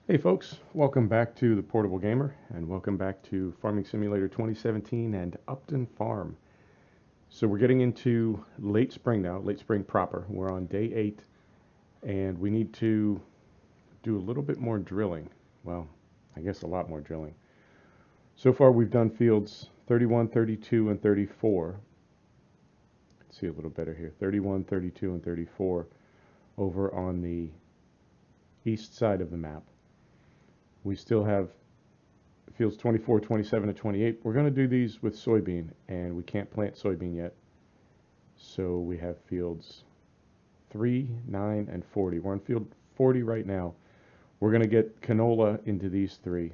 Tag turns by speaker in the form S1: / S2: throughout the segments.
S1: Hey folks, welcome back to the Portable Gamer and welcome back to Farming Simulator 2017 and Upton Farm. So we're getting into late spring now, late spring proper. We're on day 8 and we need to do a little bit more drilling. Well, I guess a lot more drilling. So far we've done fields 31, 32, and 34. Let's see a little better here. 31, 32, and 34 over on the east side of the map. We still have fields 24, 27, and 28. We're going to do these with soybean, and we can't plant soybean yet. So we have fields 3, 9, and 40. We're on field 40 right now. We're going to get canola into these 3,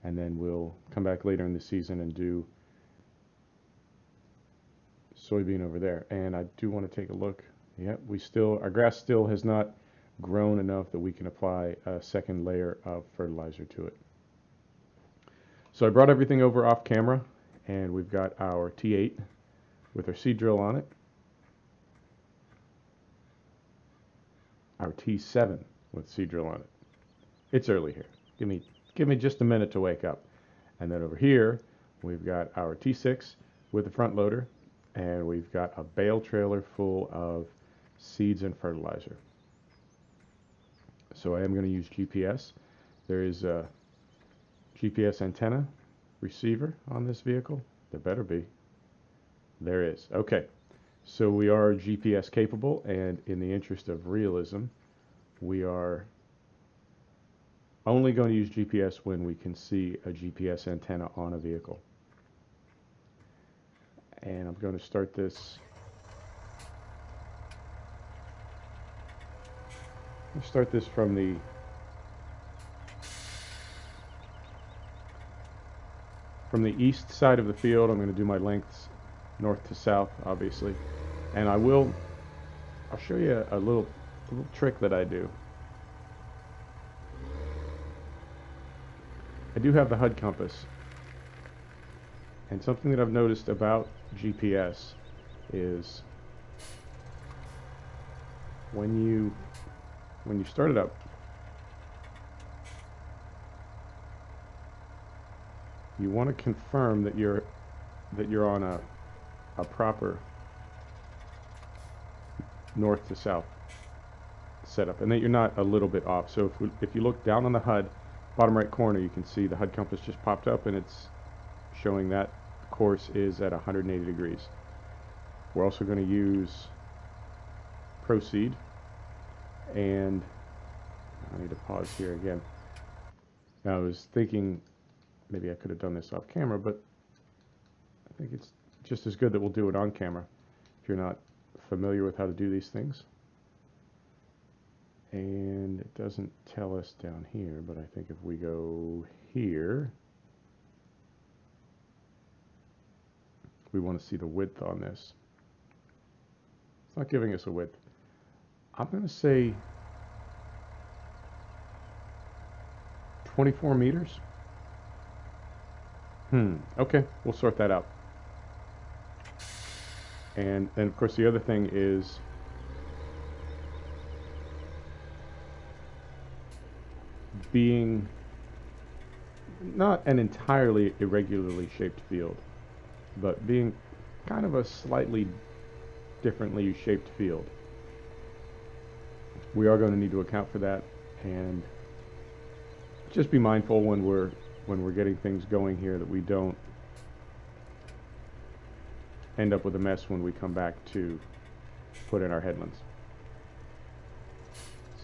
S1: and then we'll come back later in the season and do soybean over there. And I do want to take a look. Yep, our grass still has not grown enough that we can apply a second layer of fertilizer to it. So I brought everything over off camera, and we've got our T8 with our seed drill on it, our T7 with seed drill on it. It's early here. Give me just a minute to wake up. And then over here, we've got our T6 with the front loader, and we've got a bale trailer full of seeds and fertilizer. So I am going to use GPS. There is a GPS antenna receiver on this vehicle. There better be. There is. Okay. So we are GPS capable, and in the interest of realism, we are only going to use GPS when we can see a GPS antenna on a vehicle. And I'm going to start this. Let's start this from the east side of the field. I'm going to do my lengths north to south, obviously, and I'll show you a little trick that I do. I do have the HUD compass, and something that I've noticed about GPS is when you start it up, you want to confirm that you're on a proper north to south setup, and that you're not a little bit off. So if you look down on the HUD, bottom right corner, you can see the HUD compass just popped up, and it's showing that course is at 180 degrees. We're also going to use Proceed, and I need to pause here again. Now, I was thinking maybe I could have done this off camera, but I think it's just as good that we'll do it on camera if you're not familiar with how to do these things. And it doesn't tell us down here, but I think if we go here, we want to see the width on this. It's not giving us a width. I'm going to say 24 meters. Okay, we'll sort that out. And then, of course, the other thing is being not an entirely irregularly shaped field, but being kind of a slightly differently shaped field. We are going to need to account for that, and just be mindful when we're getting things going here that we don't end up with a mess when we come back to put in our headlands.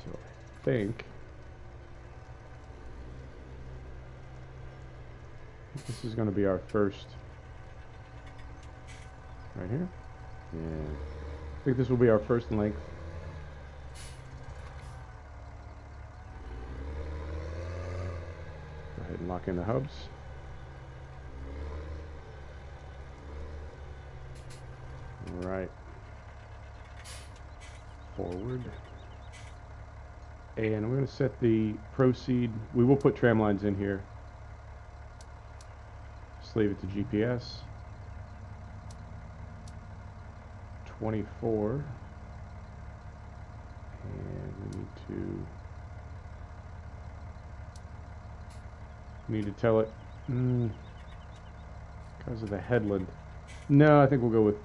S1: So I think this is going to be our first right here. Yeah, I think this will be our first length. Go ahead and lock in the hubs. All right. Forward. And we're going to set the Proceed. We will put tram lines in here. Slave it to GPS. 24. And we need to Need to tell it. Because of the headland. No, I think we'll go with.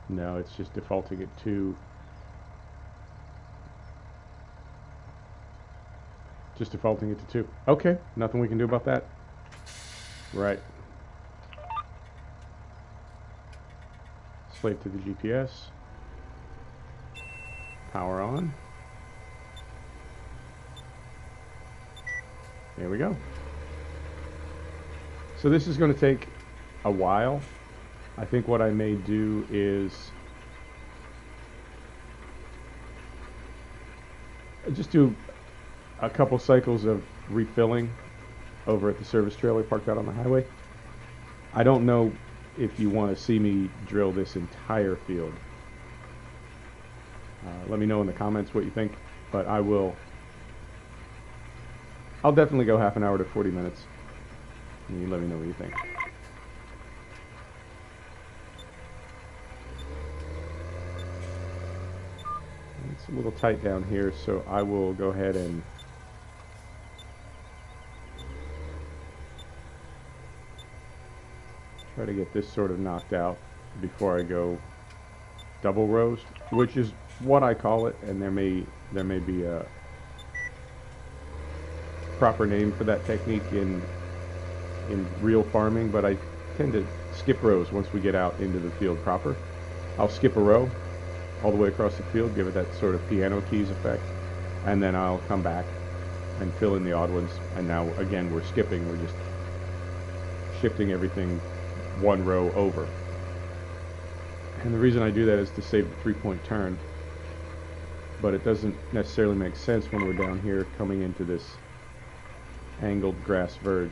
S1: No, it's just defaulting it to. Just defaulting it to 2. Okay, nothing we can do about that. Right. Slave to the GPS. Power on. There we go. So this is going to take a while. I think what I may do is just do a couple cycles of refilling over at the service trailer parked out on the highway. I don't know if you want to see me drill this entire field. Let me know in the comments what you think, but I'll definitely go half an hour to 40 minutes. And you let me know what you think. It's a little tight down here, so I will go ahead and try to get this sort of knocked out before I go double rows, which is what I call it, and there may be a proper name for that technique in real farming, but I tend to skip rows once we get out into the field proper. I'll skip a row all the way across the field, give it that sort of piano keys effect, and then I'll come back and fill in the odd ones. And now again we're skipping, we're just shifting everything one row over. And the reason I do that is to save the 3-point turn, but it doesn't necessarily make sense when we're down here coming into this angled grass verge.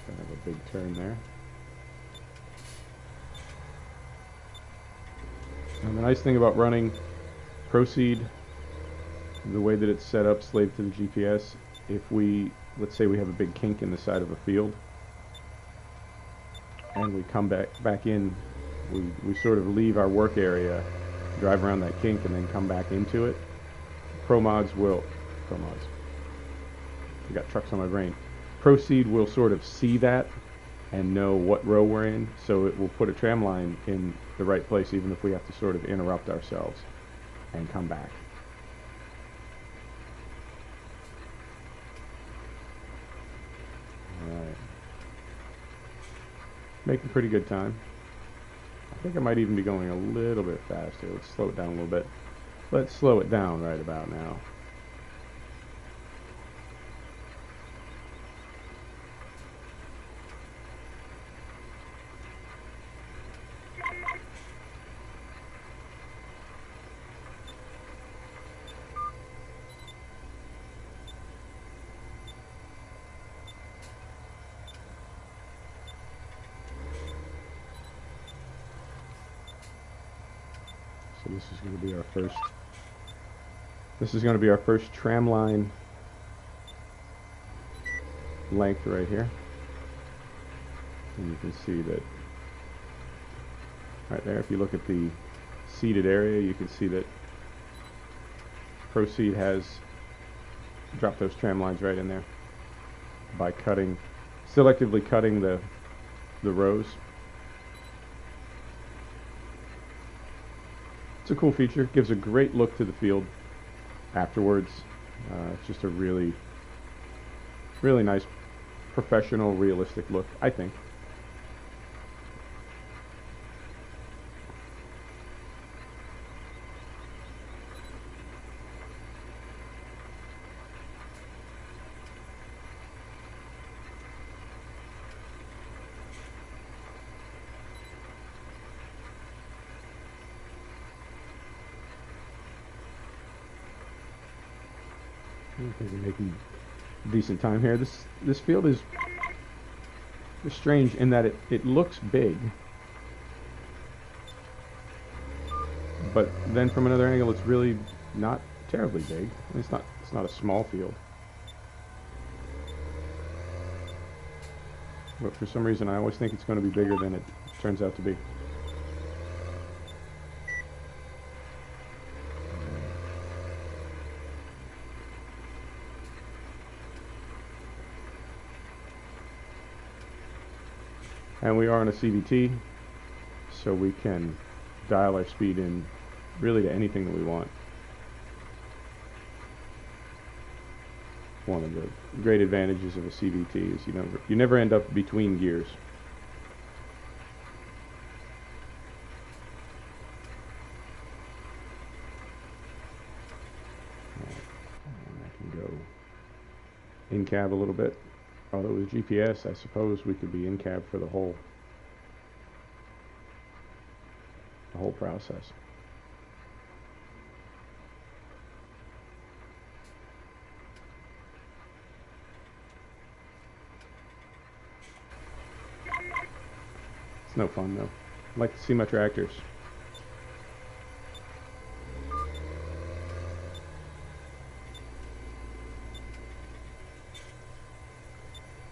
S1: Gonna have a big turn there. And the nice thing about running Proceed the way that it's set up, slave to the GPS, if let's say we have a big kink in the side of a field, and we come back in, we sort of leave our work area, drive around that kink, and then come back into it. I got trucks on my brain. Proceed will sort of see that and know what row we're in, so it will put a tram line in the right place, even if we have to sort of interrupt ourselves and come back. Alright. Making pretty good time. I think I might even be going a little bit faster. Let's slow it down a little bit. Let's slow it down right about now. So this is going to be our first. This is going to be our first tram line length right here, and you can see that right there. If you look at the seeded area, you can see that Proceed has dropped those tram lines right in there by selectively cutting the rows. It's a cool feature. Gives a great look to the field afterwards. It's just a really, really nice, professional, realistic look, I think. I think we're making decent time here. This field is strange in that it looks big, but then from another angle it's really not terribly big. It's not a small field. But for some reason, I always think it's going to be bigger than it turns out to be. And we are on a CVT, so we can dial our speed in really to anything that we want. One of the great advantages of a CVT is you never end up between gears. And I can go in cab a little bit. Although with GPS, I suppose we could be in cab for the whole process. It's no fun though. I'd like to see my tractors.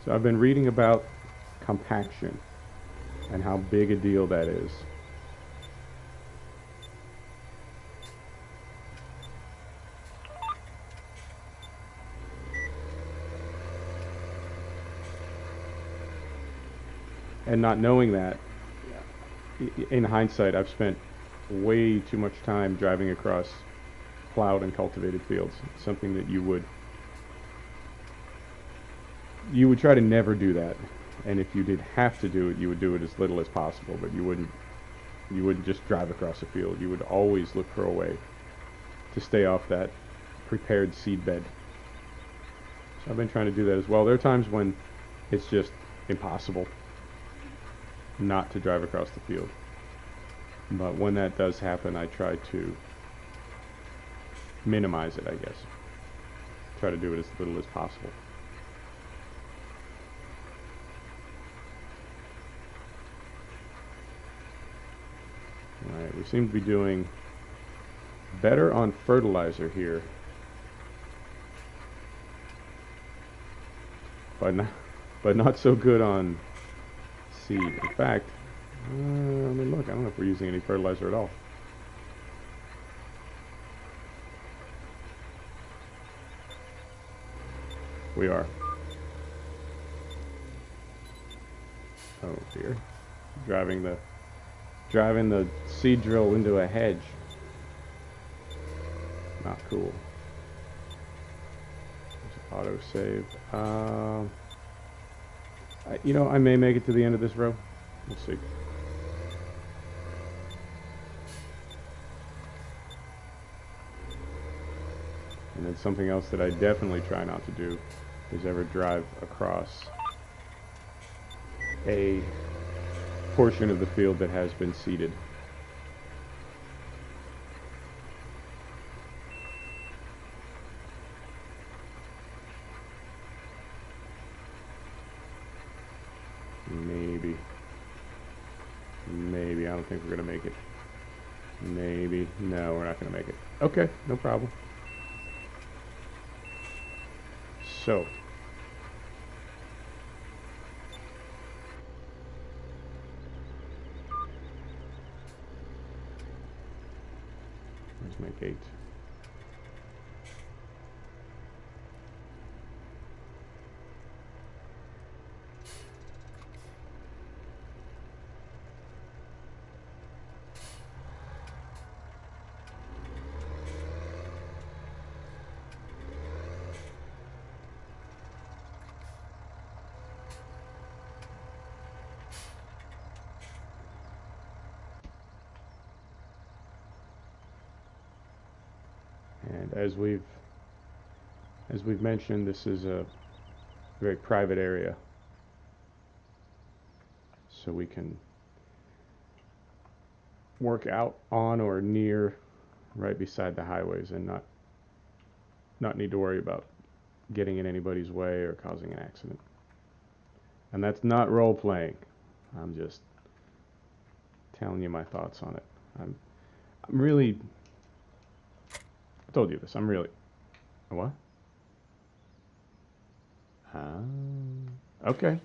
S1: So I've been reading about compaction and how big a deal that is. And not knowing that, in hindsight, I've spent way too much time driving across plowed and cultivated fields. Something that you would try to never do that, and if you did have to do it, you would do it as little as possible, but you wouldn't just drive across a field. You would always look for a way to stay off that prepared seed bed. So I've been trying to do that as well. There are times when it's just impossible not to drive across the field, but when that does happen, I try to minimize it, I guess. Try to do it as little as possible. Alright, we seem to be doing better on fertilizer here, but not so good on seed. In fact, I mean, look, I don't know if we're using any fertilizer at all. We are. Oh dear. Driving the seed drill into a hedge. Not cool. There's auto save. You know, I may make it to the end of this row. We'll see. And then something else that I definitely try not to do is ever drive across a portion of the field that has been seeded. Maybe, I don't think we're going to make it. Maybe, no, we're not going to make it. Okay, no problem. So, where's my gate? And as we've mentioned, this is a very private area, so we can work out on or near right beside the highways and not need to worry about getting in anybody's way or causing an accident. And that's not role playing. I'm just telling you my thoughts on it. I'm really, I told you this, I'm really, what? Okay.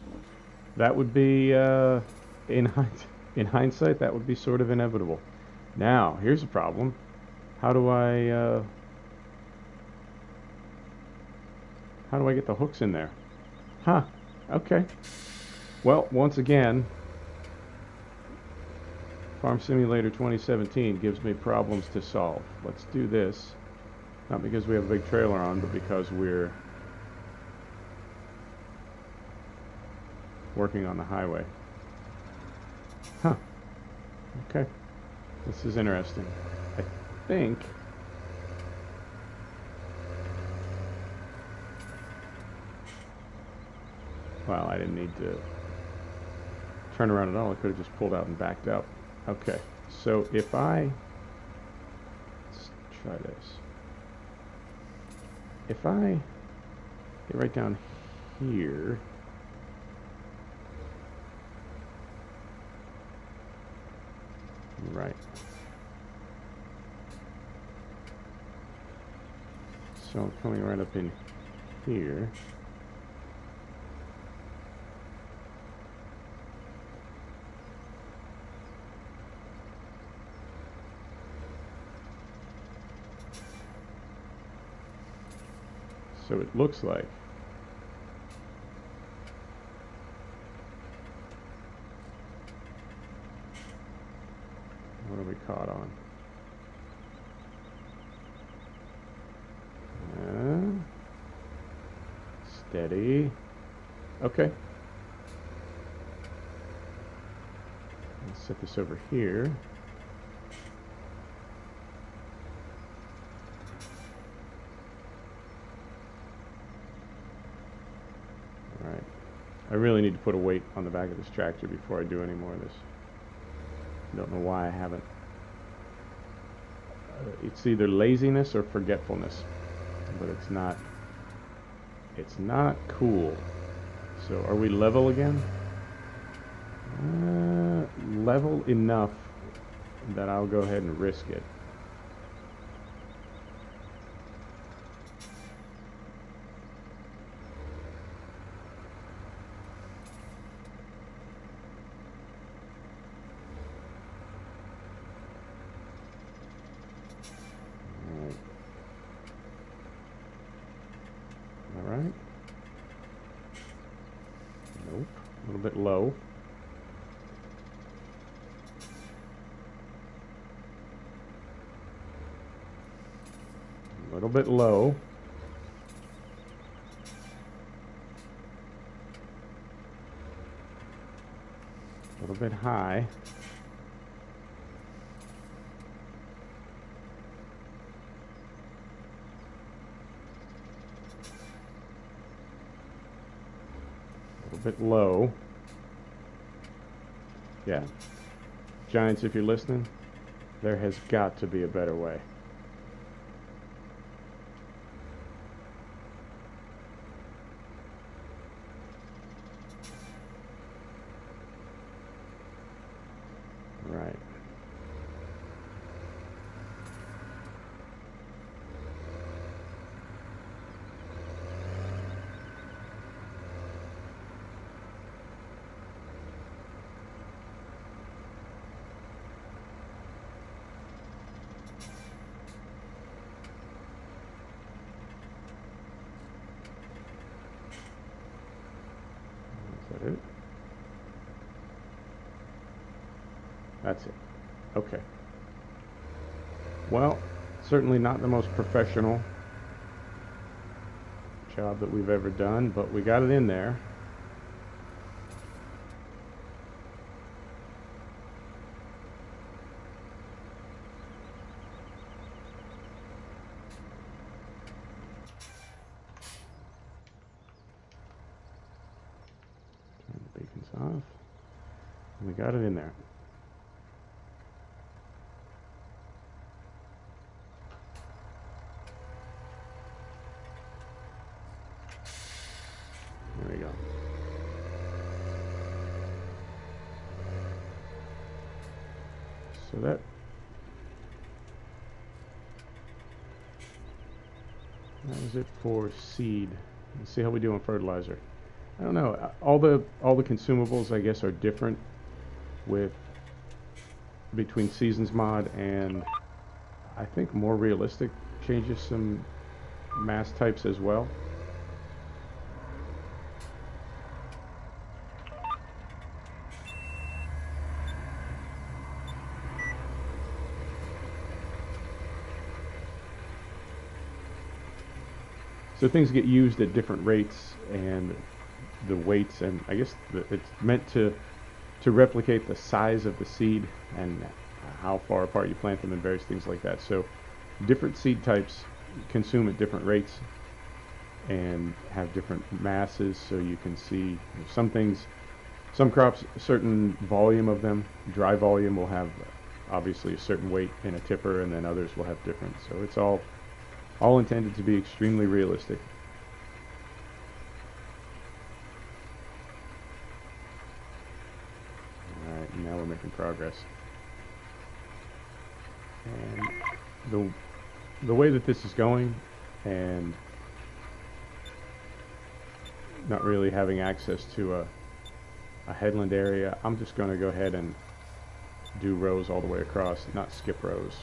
S1: That would be, in hindsight, that would be sort of inevitable. Now, here's a problem. How do I get the hooks in there? Huh. Okay. Well, once again, Farm Simulator 2017 gives me problems to solve. Let's do this. Not because we have a big trailer on, but because we're working on the highway. Huh. Okay. This is interesting. I think... Well, I didn't need to turn around at all. I could have just pulled out and backed up. Okay. So if I... Let's try this. If I get right down here... Right. So I'm coming right up in here. So it looks like what are we caught on? Steady. Okay. Let's set this over here. Alright. I really need to put a weight on the back of this tractor before I do any more of this. Don't know why I haven't. It's either laziness or forgetfulness, but it's not cool. So are we level again? Level enough that I'll go ahead and risk it. Alright. Nope. A little bit low. A little bit low. A little bit high. Bit low. Yeah. Giants, if you're listening, there has got to be a better way. Right. It? That's it. Okay. Well, certainly not the most professional job that we've ever done, but we got it in there. Off. We got it in there. There we go. So that was it for seed. Let's see how we do on fertilizer. I don't know. All the consumables, I guess, are different with between Seasons mod and I think more realistic changes some mass types as well. So things get used at different rates, and the weights, and I guess it's meant to replicate the size of the seed and how far apart you plant them and various things like that. So different seed types consume at different rates and have different masses, so you can see some things, some crops, a certain volume of them, dry volume will have obviously a certain weight in a tipper, and then others will have different. So it's all intended to be extremely realistic. Alright, now we're making progress. And the way that this is going, and not really having access to a headland area, I'm just going to go ahead and do rows all the way across, not skip rows.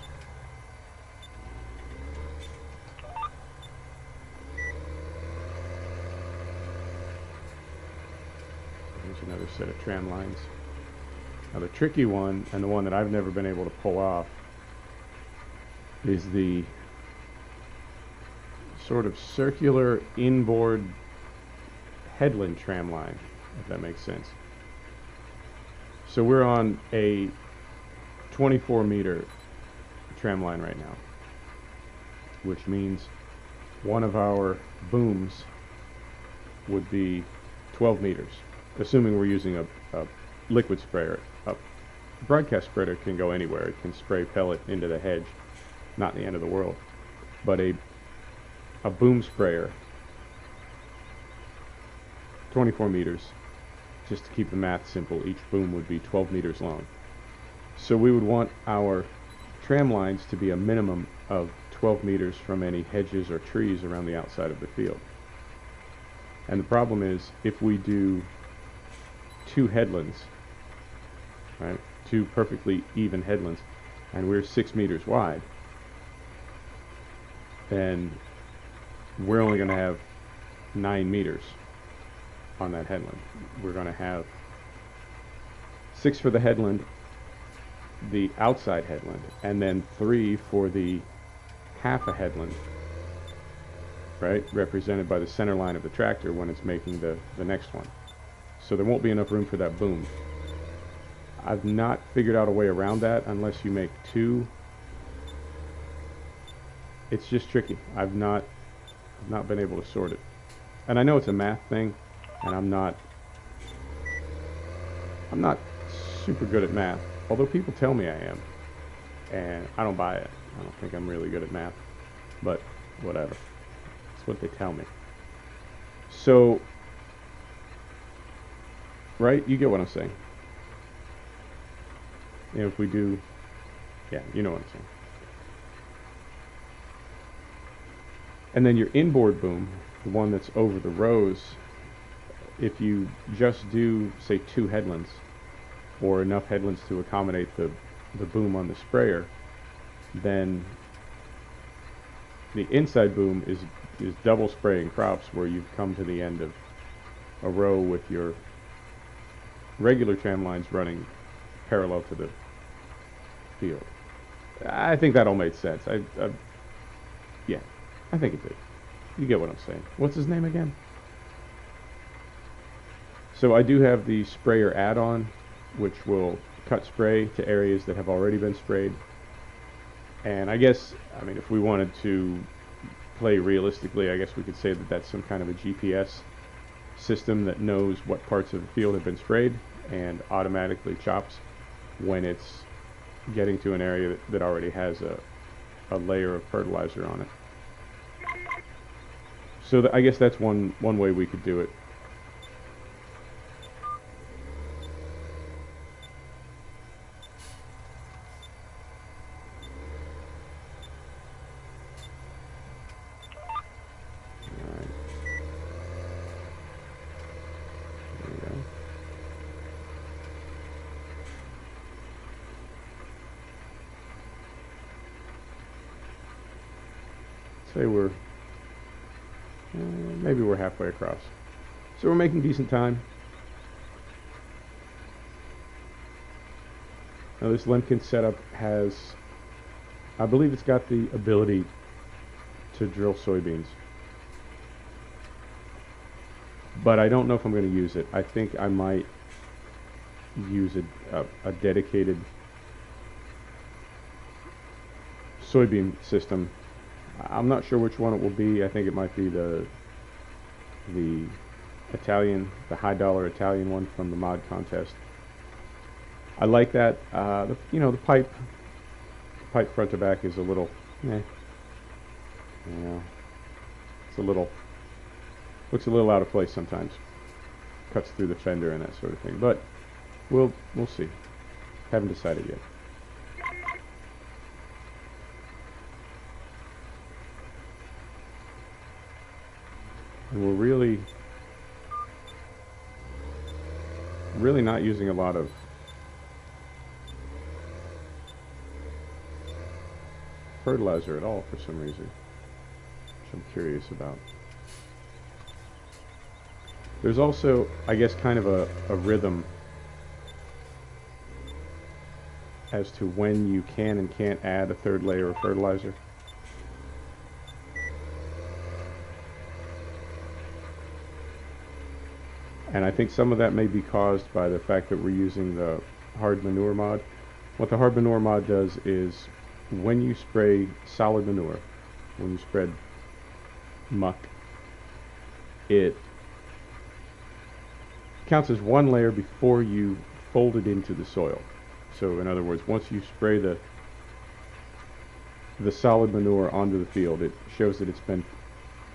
S1: Here's another set of tram lines. Now the tricky one, and the one that I've never been able to pull off, is the sort of circular inboard headland tram line, if that makes sense. So we're on a 24-meter tram line right now, which means one of our booms would be 12 meters, assuming we're using a liquid sprayer. A broadcast spreader can go anywhere. It can spray pellet into the hedge, not the end of the world. But a boom sprayer, 24 meters, just to keep the math simple, each boom would be 12 meters long. So we would want our tram lines to be a minimum of 12 meters from any hedges or trees around the outside of the field. And the problem is, if we do two headlands, right, two perfectly even headlands, and we're 6 meters wide, then we're only going to have 9 meters on that headland. We're going to have 6 for the headland, the outside headland, and then 3 for the half a headland, right, represented by the center line of the tractor when it's making the next one. So there won't be enough room for that boom. I've not figured out a way around that unless you make 2. It's just tricky. I've not been able to sort it. And I know it's a math thing, and I'm not super good at math, although people tell me I am, and I don't buy it. I don't think I'm really good at math, but whatever. It's what they tell me. So, right, you get what I'm saying. You know, if we do, yeah, you know what I'm saying. And then your inboard boom, the one that's over the rows, if you just do, say, 2 headlands, or enough headlands to accommodate the boom on the sprayer, then the inside boom is double spraying crops, where you've come to the end of a row with your regular tram lines running parallel to the field. I think that all made sense. Yeah, I think it did. You get what I'm saying. What's his name again? So I do have the sprayer add-on, which will cut spray to areas that have already been sprayed. And I guess, I mean, if we wanted to play realistically, I guess we could say that that's some kind of a GPS system that knows what parts of the field have been sprayed and automatically chops when it's getting to an area that already has a layer of fertilizer on it. So I guess that's one way we could do it. say we're maybe we're halfway across. So we're making decent time. Now this Lemkin setup has, I believe it's got the ability to drill soybeans. But I don't know if I'm going to use it. I think I might use a dedicated soybean system. I'm not sure which one it will be. I think it might be the Italian, the high dollar Italian one from the mod contest. I like that. You know, the pipe front to back is a little, you know, it's a little, looks a little out of place sometimes. Cuts through the fender and that sort of thing. But we'll see. Haven't decided yet. And we're really not using a lot of fertilizer at all for some reason, which I'm curious about. There's also, I guess, kind of a rhythm as to when you can and can't add a third layer of fertilizer. And I think some of that may be caused by the fact that we're using the hard manure mod. What the hard manure mod does is when you spray solid manure, when you spread muck, it counts as one layer before you fold it into the soil. So in other words, once you spray the solid manure onto the field, it shows that it's been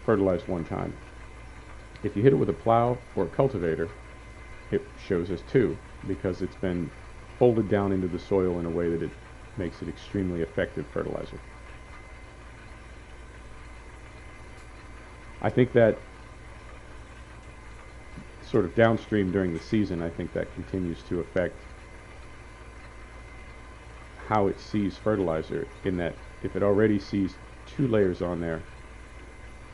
S1: fertilized one time. If you hit it with a plow or a cultivator, it shows as two, because it's been folded down into the soil in a way that it makes it extremely effective fertilizer. I think that sort of downstream during the season, I think that continues to affect how it sees fertilizer, in that if it already sees two layers on there,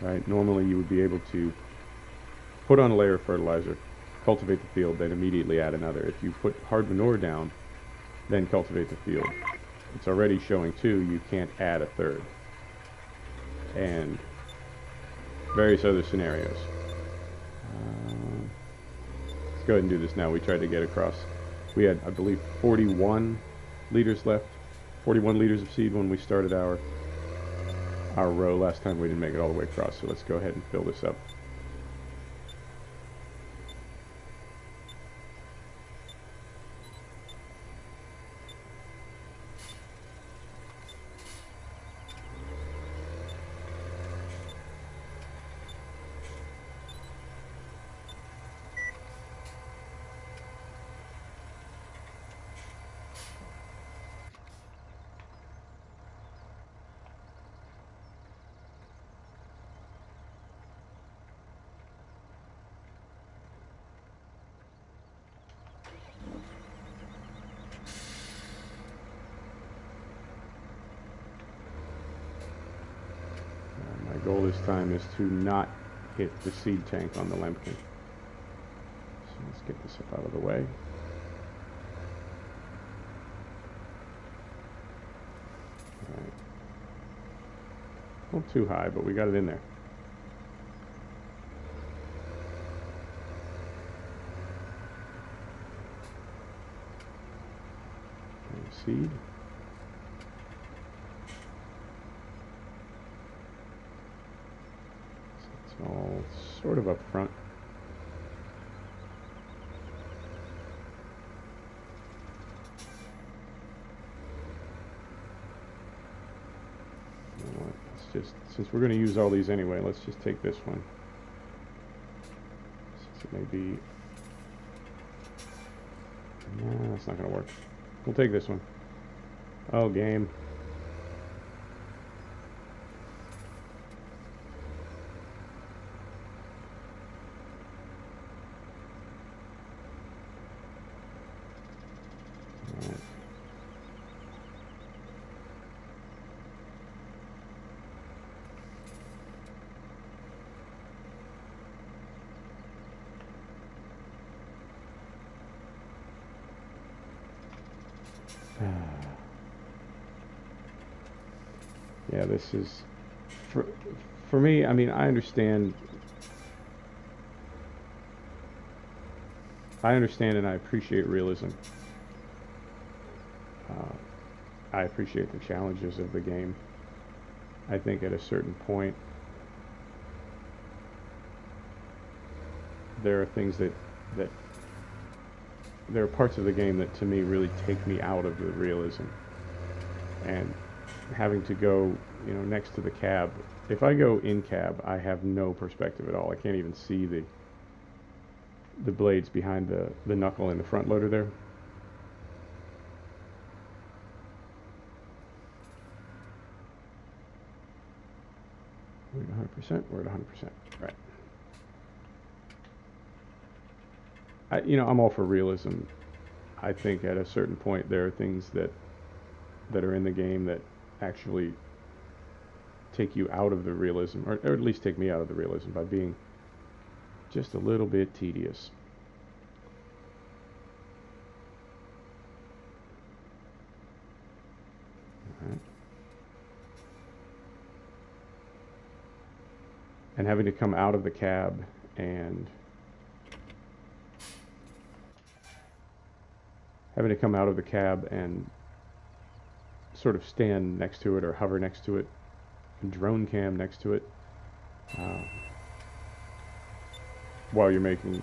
S1: right, normally you would be able to put on a layer of fertilizer, cultivate the field, then immediately add another. If you put hard manure down, then cultivate the field, it's already showing two, you can't add a third. And various other scenarios. Let's go ahead and do this now. We tried to get across. We had, I believe, 41 liters left. 41 liters of seed when we started our row. Last time we didn't make it all the way across, so let's go ahead and fill this up. My goal this time is to not hit the seed tank on the Lemkin. So let's get this up out of the way. Alright. A little too high, but we got it in there. Seed. It's all sort of up front. You know what? Let's just, since we're going to use all these anyway, let's just take this one. Since it may be, no, that's not going to work. We'll take this one. Oh, game. Right. Yeah, this is for for me. I mean, I understand, and I appreciate realism. Uh, I appreciate the challenges of the game. I think at a certain point, there are things that there are parts of the game that to me really take me out of the realism. And having to go, next to the cab. If I go in cab, I have no perspective at all. I can't even see the blades behind the knuckle in the front loader there. We're at 100%. We're at 100%. Right. I'm all for realism. I think at a certain point there are things that are in the game that actually take you out of the realism, or at least take me out of the realism by being just a little bit tedious. All right. And having to come out of the cab and sort of stand next to it or hover next to it, and drone cam next to it, uh, while you're making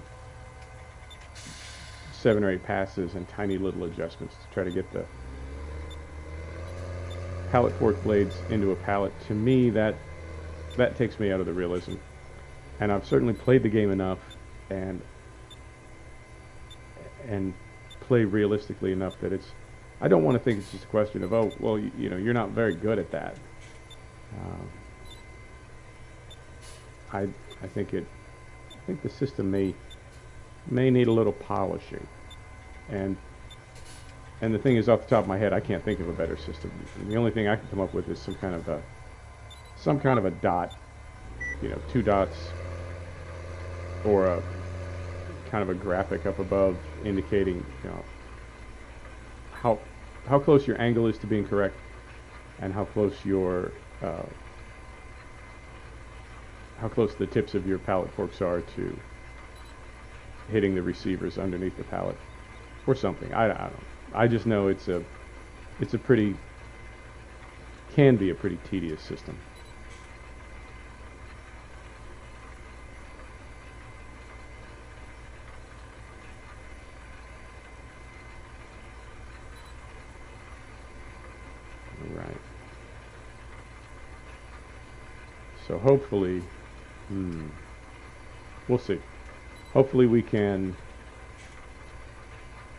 S1: 7 or 8 passes and tiny little adjustments to try to get the pallet fork blades into a pallet. To me, that takes me out of the realism. And I've certainly played the game enough and play realistically enough that I don't want to think it's just a question of, oh, well, you're not very good at that. I think the system may need a little polishing, and the thing is, off the top of my head, I can't think of a better system. The only thing I can come up with is some kind of a dot, 2 dots, or a kind of a graphic up above indicating, how close your angle is to being correct, and how close the tips of your pallet forks are to hitting the receivers underneath the pallet, or something. I don't know. I just know can be a pretty tedious system. Right. So hopefully, we'll see. Hopefully we can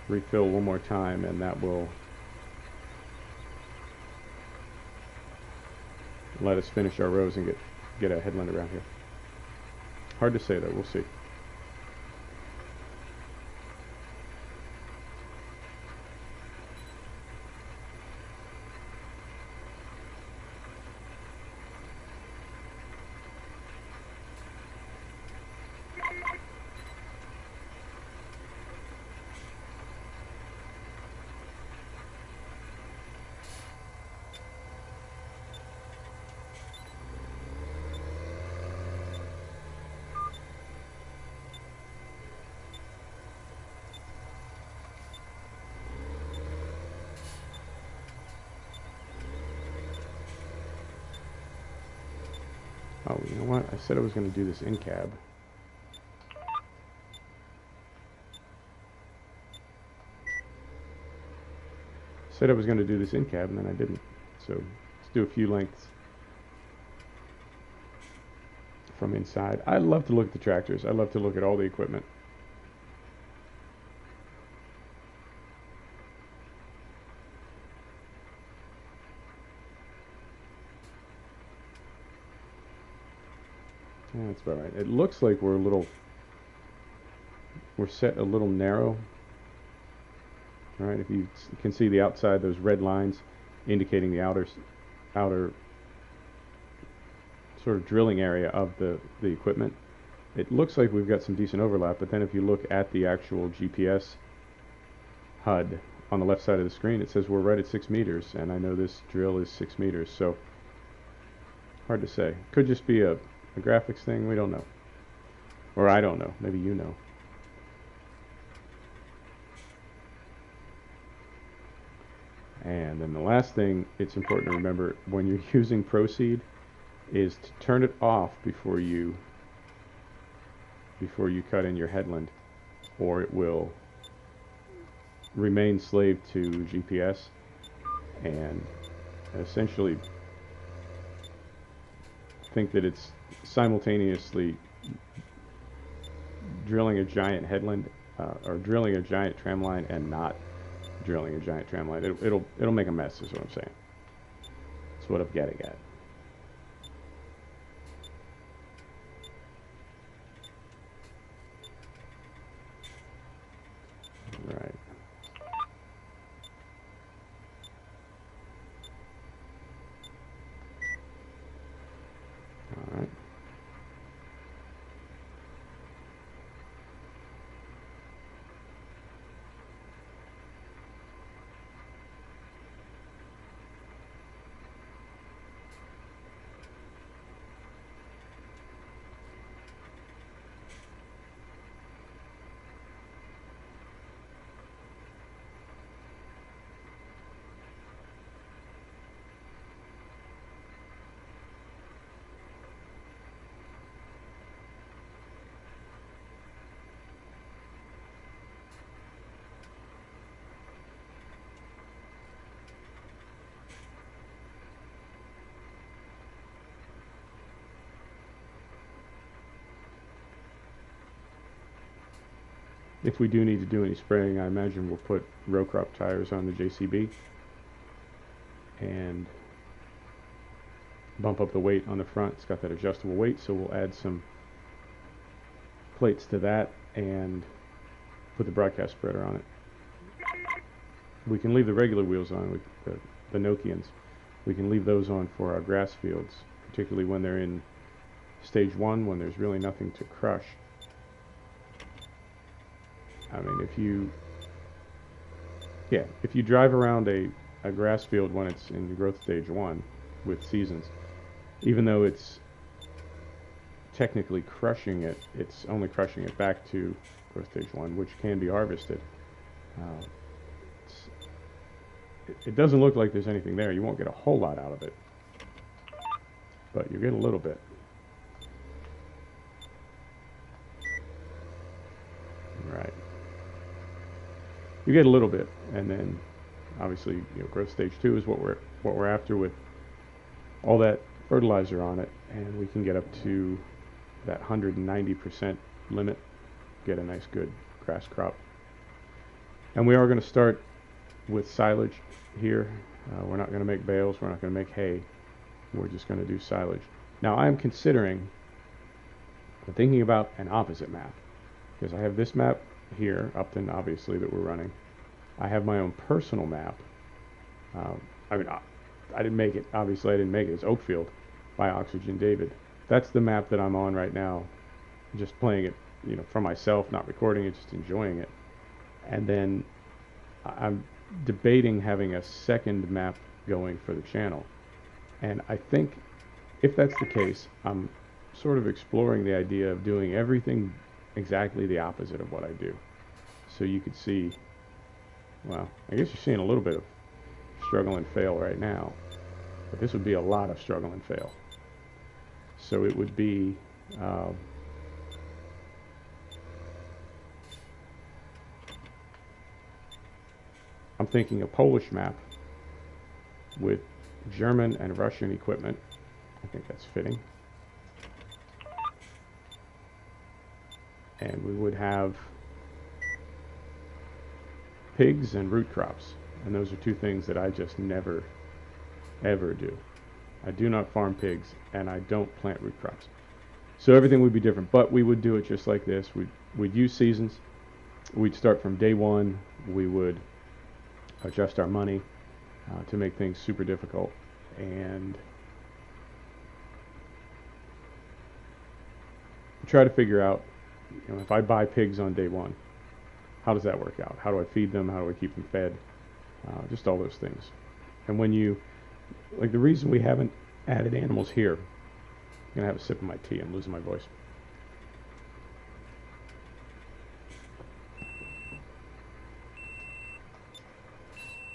S1: refill one more time, and that will let us finish our rows and get a headland around here. Hard to say though, we'll see. Oh, you know what? I said I was going to do this in cab. Said I was going to do this in cab, and then I didn't. So let's do a few lengths from inside. I love to look at the tractors. I love to look at all the equipment. Yeah, that's about right. It looks like we're set a little narrow. All right, if you can see the outside, those red lines indicating the outer sort of drilling area of the equipment. It looks like we've got some decent overlap, but then if you look at the actual GPS HUD, on the left side of the screen, it says we're right at 6 meters, and I know this drill is 6 meters, so hard to say. Could just be a graphics thing, we don't know. Or I don't know, maybe you know. And then the last thing it's important to remember when you're using Proceed is to turn it off before you cut in your headland, or it will remain slave to GPS and essentially think that it's simultaneously drilling a giant headland or drilling a giant tramline and not drilling a giant tramline. It'll make a mess, is what I'm saying. That's what I'm getting at. Right. All right. If we do need to do any spraying, I imagine we'll put row crop tires on the JCB and bump up the weight on the front. It's got that adjustable weight, so we'll add some plates to that and put the broadcast spreader on it. We can leave the regular wheels on, the Nokians. We can leave those on for our grass fields, particularly when they're in stage 1, when there's really nothing to crush. I mean, if you drive around a grass field when it's in growth stage 1 with seasons, even though it's technically crushing it, it's only crushing it back to growth stage 1, which can be harvested. It doesn't look like there's anything there. You won't get a whole lot out of it, but you get a little bit. Right. You get a little bit, and then obviously, growth stage 2 is what we're after with all that fertilizer on it, and we can get up to that 190% limit, get a nice good grass crop. And we are going to start with silage here. We're not going to make bales, we're not going to make hay, we're just going to do silage. Now I'm thinking about an opposite map, because I have this map here, Upton, obviously, that we're running. I have my own personal map. I mean, I didn't make it. Obviously, I didn't make it. It's Oakfield by Oxygen David. That's the map that I'm on right now, just playing it, for myself, not recording it, just enjoying it. And then I'm debating having a second map going for the channel. And I think if that's the case, I'm sort of exploring the idea of doing everything exactly the opposite of what I do. So you could see, well, I guess you're seeing a little bit of struggle and fail right now, but this would be a lot of struggle and fail. So it would be I'm thinking a Polish map with German and Russian equipment. I think that's fitting. And we would have pigs and root crops. And those are two things that I just never, ever do. I do not farm pigs, and I don't plant root crops. So everything would be different, but we would do it just like this. We'd use seasons. We'd start from day 1. We would adjust our money to make things super difficult. And try to figure out, if I buy pigs on day 1, how does that work out? How do I feed them? How do I keep them fed? just all those things. And when you, like the reason we haven't added animals here, I'm going to have a sip of my tea, I'm losing my voice.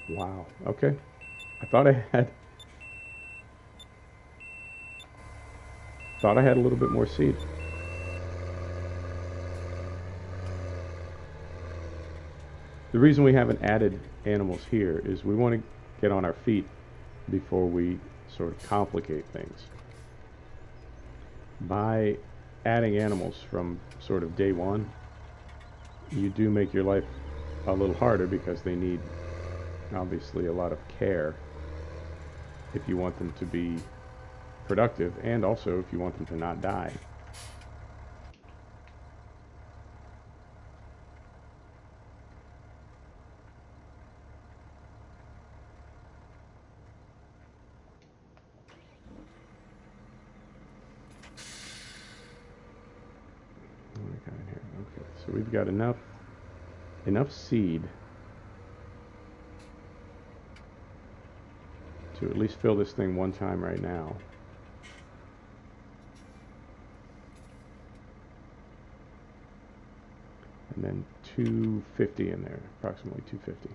S1: Wow, okay. I thought I had a little bit more seed. The reason we haven't added animals here is we want to get on our feet before we sort of complicate things. By adding animals from sort of day one, you do make your life a little harder because they need obviously a lot of care if you want them to be productive, and also if you want them to not die. What do we got in here? Okay, so we've got enough seed to at least fill this thing one time right now. And then 250 in there, approximately 250.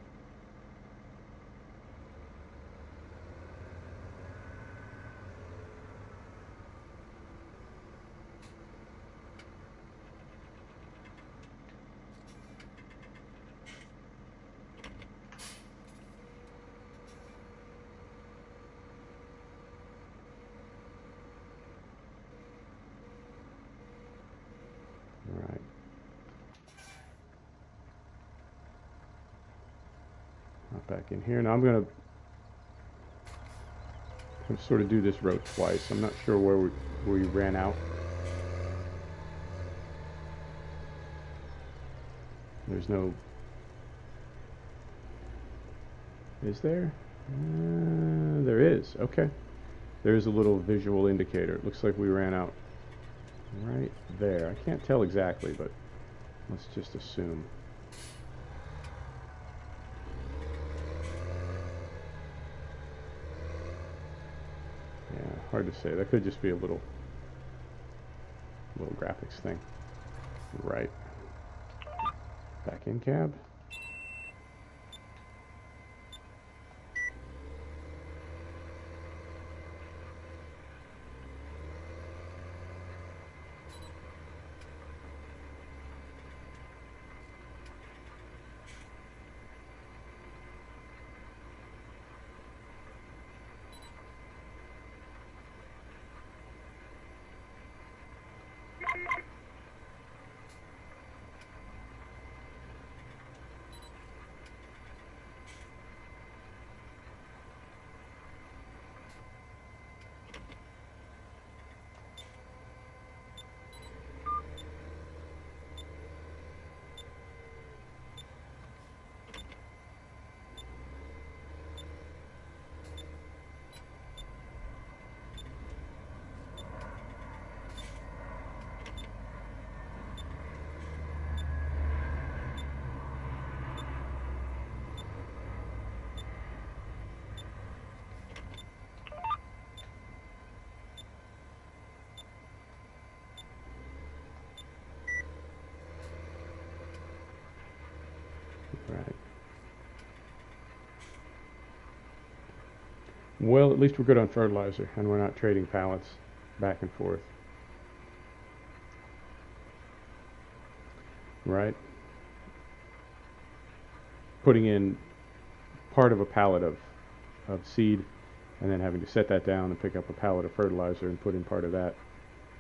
S1: All right. Back in here. Now I'm going to sort of do this row twice. I'm not sure where we ran out. There's no... Is there? There is. Okay. There's a little visual indicator. It looks like we ran out right there. I can't tell exactly, but let's just assume. Hard to say. That could just be a little graphics thing. Right. Back in cab. Right. Well, at least we're good on fertilizer, and we're not trading pallets back and forth. Right? Putting in part of a pallet of seed, and then having to set that down and pick up a pallet of fertilizer and put in part of that,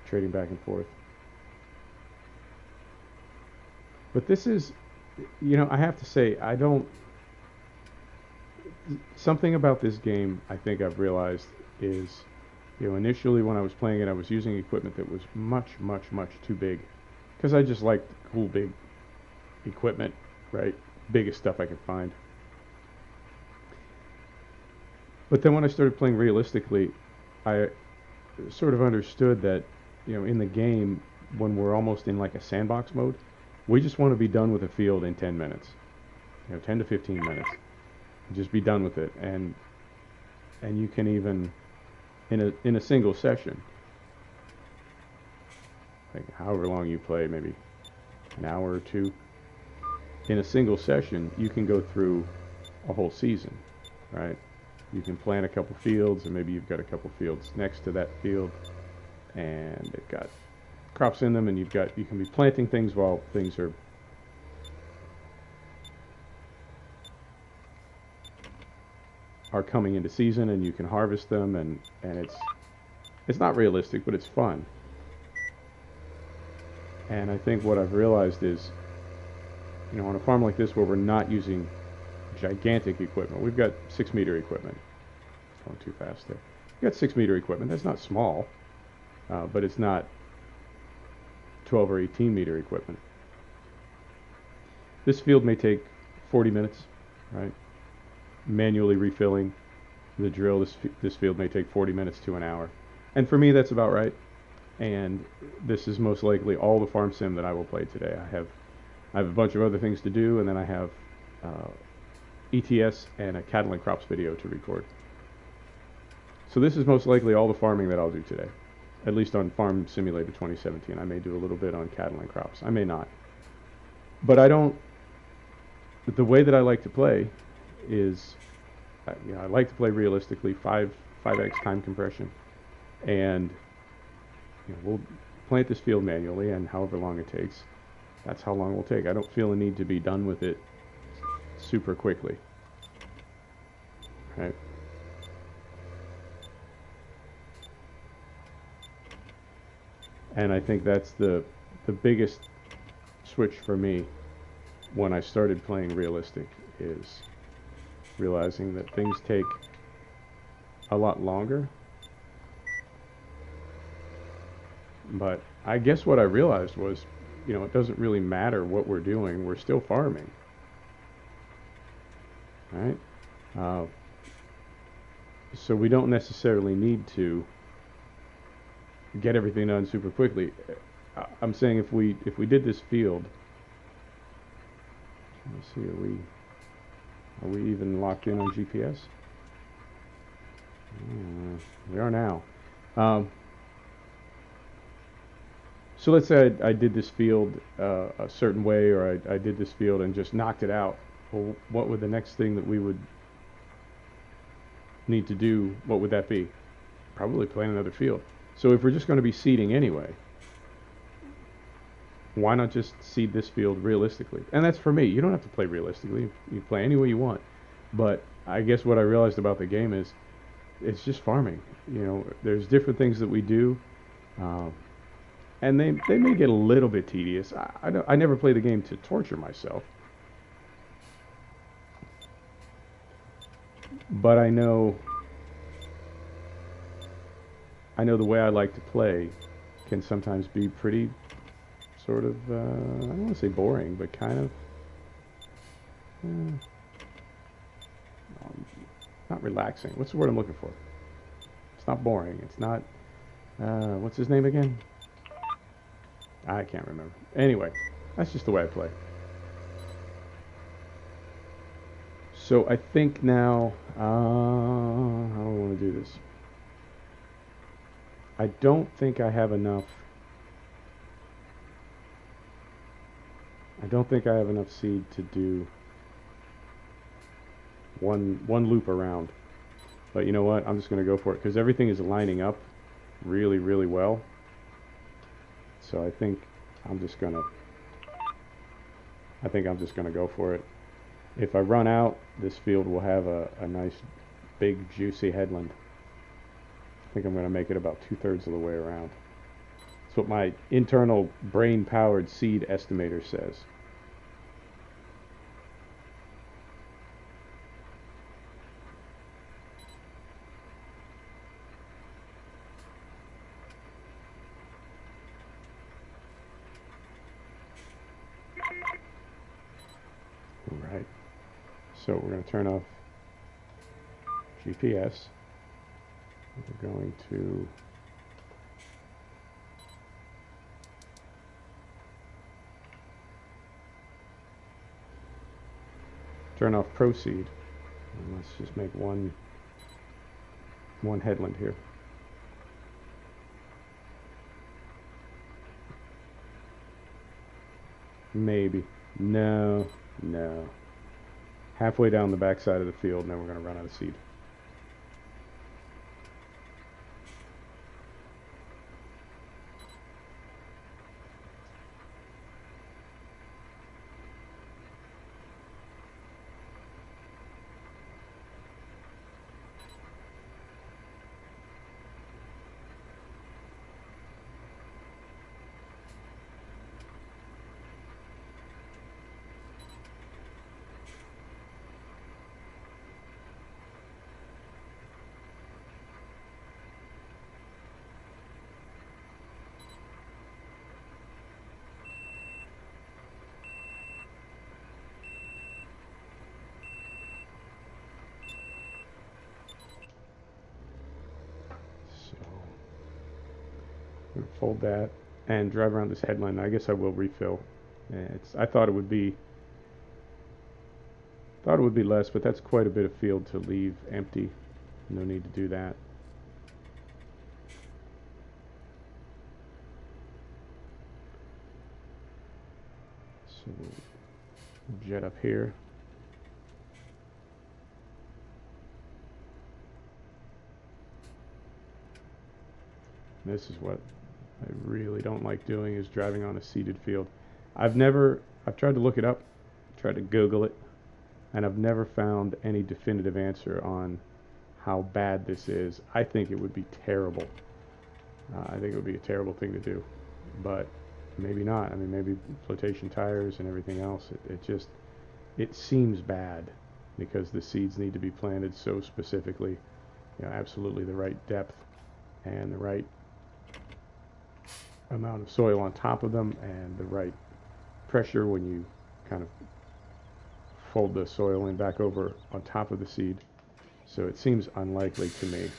S1: trading back and forth. But this is, you know, I have to say, something about this game I think I've realized is, you know, initially when I was playing it, I was using equipment that was much too big, because I just liked cool big equipment, right? Biggest stuff I could find. But then when I started playing realistically, I sort of understood that, you know, in the game, when we're almost in like a sandbox mode, we just want to be done with a field in 10 minutes, you know, 10 to 15 minutes. Just be done with it, and you can even in a single session, like however long you play, maybe an hour or two, in a single session, you can go through a whole season, right? You can plant a couple fields, and maybe you've got a couple fields next to that field, and they've got crops in them, and you can be planting things while things are coming into season, and you can harvest them, and it's not realistic, but it's fun. And I think what I've realized is, on a farm like this where we're not using gigantic equipment, we've got 6-meter equipment. Going too fast there. We've got 6-meter equipment. That's not small, but it's not 12 or 18-meter equipment. This field may take 40 minutes, right? Manually refilling the drill, this field may take 40 minutes to an hour. And for me, that's about right. And this is most likely all the farm sim that I will play today. I have a bunch of other things to do, and then I have ETS and a cattle and crops video to record. So this is most likely all the farming that I'll do today, at least on Farm Simulator 2017. I may do a little bit on cattle and crops. I may not. But the way that I like to play is, I like to play realistically, 5x time compression, and we'll plant this field manually, and however long it takes, that's how long it will take. I don't feel a need to be done with it super quickly, right? And I think that's the biggest switch for me when I started playing realistic, is realizing that things take a lot longer. But I guess what I realized was, it doesn't really matter what we're doing. We're still farming, right? So we don't necessarily need to get everything done super quickly. I'm saying if we did this field, let's see, are we even locked in on GPS? We are now. So let's say I did this field a certain way, or I did this field and just knocked it out. Well, what would the next thing that we would need to do, what would that be? Probably plant another field. So if we're just going to be seeding anyway, why not just seed this field realistically? And that's for me. You don't have to play realistically. You play any way you want. But I guess what I realized about the game is it's just farming. There's different things that we do, and they may get a little bit tedious. I never play the game to torture myself. But I know the way I like to play can sometimes be pretty sort of, I don't want to say boring, but kind of not relaxing. What's the word I'm looking for? It's not boring. It's not, what's his name again? I can't remember. Anyway, that's just the way I play. So I think now, how do I want to do this? I don't think I have enough. I don't think I have enough seed to do one loop around. But you know what? I'm just going to go for it because everything is lining up really, really well. So I think I'm just going to go for it. If I run out, this field will have a nice big juicy headland. I think I'm going to make it about 2/3 of the way around. That's what my internal brain-powered seed estimator says. Alright, so we're going to turn off GPS. We're going to turn off proceed. Let's just make one headland here. Maybe. No. Halfway down the backside of the field, and then we're going to run out of seed. I'm gonna fold that and drive around this headland. I guess I will refill. I thought it would be less, but that's quite a bit of field to leave empty. No need to do that. So we'll jet up here. This is what I really don't like doing, is driving on a seeded field. I've tried to look it up, tried to Google it, and I've never found any definitive answer on how bad this is. I think it would be terrible. I think it would be a terrible thing to do, but maybe not. I mean, maybe flotation tires and everything else. It seems bad because the seeds need to be planted so specifically, absolutely the right depth and the right amount of soil on top of them and the right pressure when you kind of fold the soil in back over on top of the seed. So it seems unlikely to me.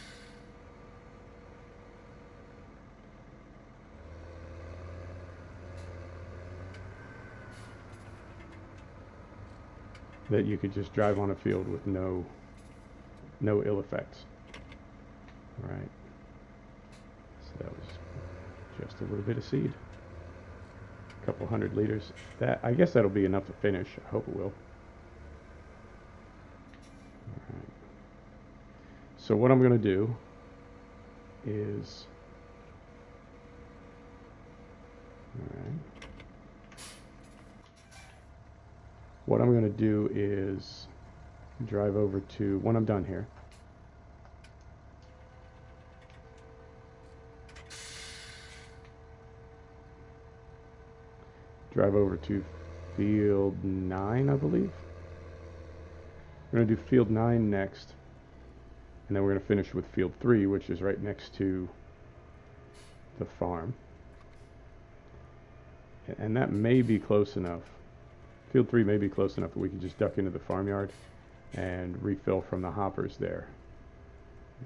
S1: That you could just drive on a field with no ill effects. All right. So that was just a little bit of seed. A couple 100 liters. I guess that'll be enough to finish. I hope it will. All right. So what I'm going to do is, all right. What I'm going to do is drive over to, when I'm done here, drive over to field 9, I believe. We're going to do field 9 next, and then we're going to finish with field 3, which is right next to the farm. And that may be close enough. Field 3 may be close enough that we can just duck into the farmyard and refill from the hoppers there.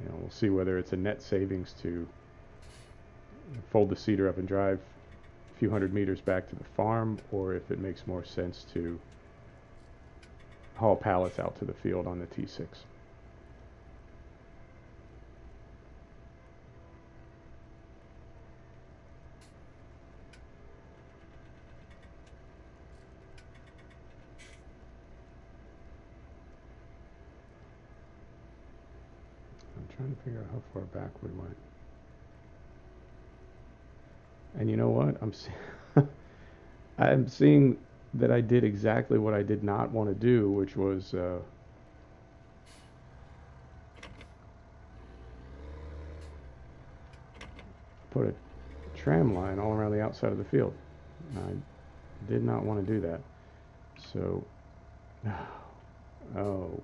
S1: We'll see whether it's a net savings to fold the seeder up and drive a few 100 meters back to the farm, or if it makes more sense to haul pallets out to the field on the T6. Trying to figure out how far back we went. And you know what? I'm seeing that I did exactly what I did not want to do, which was put a tram line all around the outside of the field. I did not want to do that. So, oh.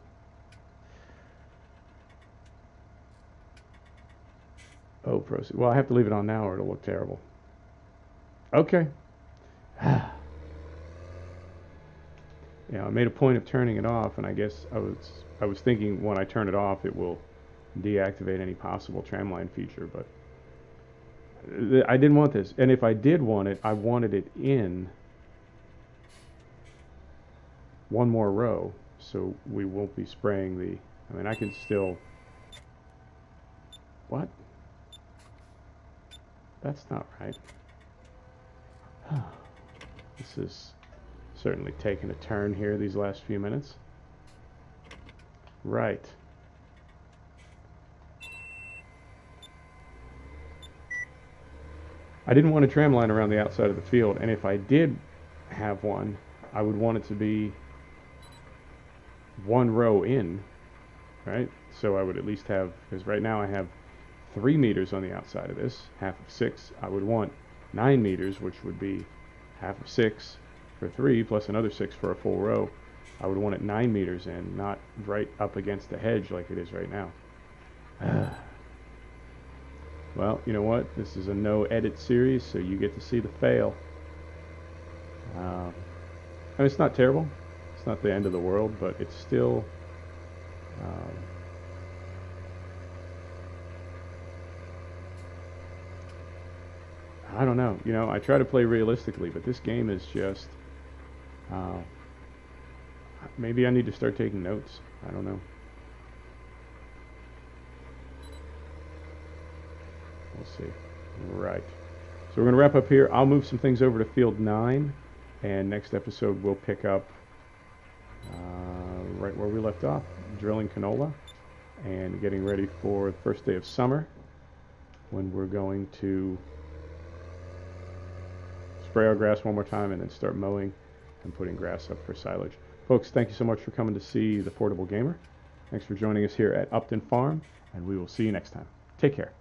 S1: Oh, proceed. Well, I have to leave it on now or it'll look terrible. Okay. I made a point of turning it off, and I guess I was thinking when I turn it off it will deactivate any possible tramline feature, but I didn't want this. And if I did want it, I wanted it in one more row, so we won't be spraying the I mean, I can still... What? That's not right. This is certainly taking a turn here these last few minutes. Right. I didn't want a tram line around the outside of the field, and if I did have one, I would want it to be one row in, right? So I would at least have, because right now I have 3 meters on the outside of this, half of 6. I would want 9 meters, which would be half of 6 for 3, plus another 6 for a full row. I would want it 9 meters in, not right up against the hedge like it is right now. Well, you know what? This is a no-edit series, so you get to see the fail. I mean, it's not terrible. It's not the end of the world, but it's still... I don't know. You know, I try to play realistically, but this game is just... maybe I need to start taking notes. I don't know. We'll see. Right. So we're going to wrap up here. I'll move some things over to field 9, and next episode we'll pick up right where we left off, drilling canola and getting ready for the first day of summer, when we're going to spray our grass one more time and then start mowing and putting grass up for silage. Folks, thank you so much for coming to see the Portable Gamer. Thanks for joining us here at Upton Farm, and we will see you next time. Take care.